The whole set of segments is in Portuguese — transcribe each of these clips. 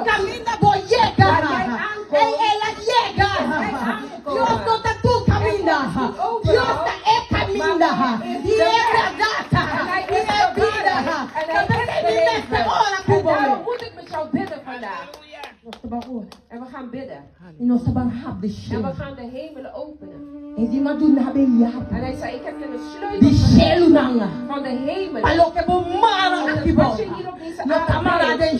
Caminha boiega. Ela llega. Dios no está tú caminha. Dios é caminha. E é data. E é vida. En daarom moet ik met jou bidden vandaag. En we gaan bidden. En we gaan de hemelen openen. En hij zei, ik heb je de sleutel van de hemel. Als je hier op deze aarde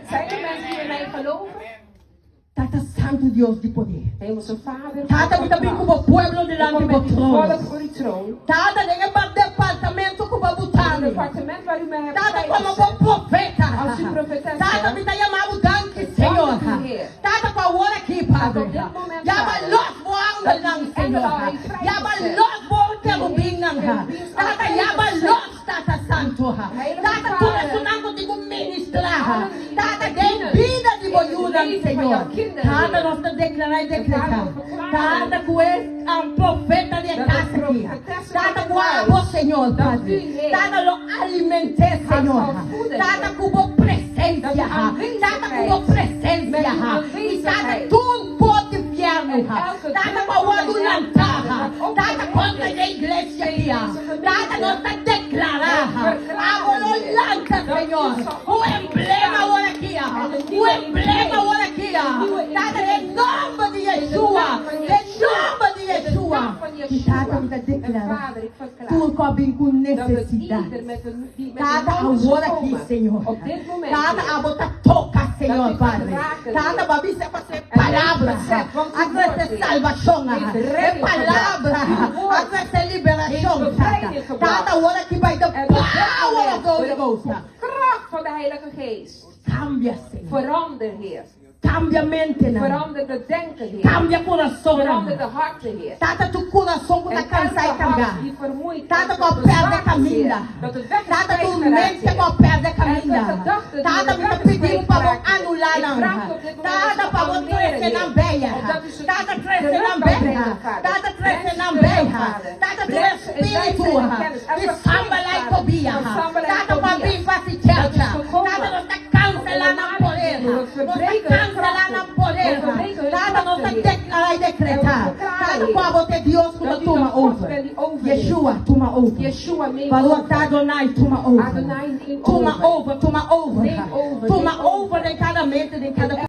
zijn er mensen die in mij geloven? Tata Santo Deus de poder. Hemelse Vader, Tata muito bem com o pueblo delante do trono. voor uw troon. Tata nem para departamento com o Het botano. departement waar u mij hebt Tata como bijgezet. profeta. Als u profetess Tata me bent, dá chamado danke, Senhor. Tata com a hora aqui, Padre. Yaba los voando lang, Senhor. Yaba los voando rubinang. Tata yaba los Tata Santo. Tata tudo isso não digo ministrar. Tata tem vida de boiudan, Senhor. Tata nós te declarar e decretar. Tata com esse profeta de casa aqui. Tata com a Senhor, Padre. Tata lo alimente, Senhor. Tata com a presença. Tata com a presença. E Tata tudo pode fiarmo. Tata com a adulantar. Tata contra a igreja aqui. Tata nós te declarar. A vololanta, Senhor. O emblema agora aqui. O emblema agora aqui. Tata em nome de Yeshua. Em nome de Yeshua. E Tata me declarar. Tu cobre com necessidade. Tata agora aqui, Senhor. Tata a botar toca, Senhor, Padre. Tata babi se fazer palavra. Agora salvação. É palavra. Agora liberação. Tata agora aqui vai dar power of the Holy Ghost. Kracht van de Heilige Geest. Cambia, Senhor. Verander, Heer. Cambia a mente, Verander de denken, Heer. cambia coração. Verander de harten, Heer. Tata tu coração com a cansar e cambiar. Die vermoeid Tata is, com a dat perda bezwaard is, caminha. Heer. Dat het weg is Tata tu geweest mente geraakt, com a perda Heer. caminha. En de gedachten die Tata de me weg is pedindo geweest para geraakt, Heer. anular Ik não. vraag op dit moment Tata om te para annuleren, crescer na Heer. beia. Opdat u ze Tata terug crescer na kan beia. brengen, Vader. Tata crescer na Bless beia. Vader. Tata tu Bless espírito. en kennis. En De verstand, samba lá e Vader. cobia. Van samba lá e Tata para cobia. vir para se tchata. Dat is gekomen. Tata não está cancelando a poder. Não está cancelando a poder. Tata não está declarar e decretar. Tata com a boca de Deus como toma over. Yeshua, toma over. Yeshua, neem Falou over. Adonai, toma over. Adonai, neem Toma over. over, toma over. Neem over, Toma neem over. over em cada mente, em cada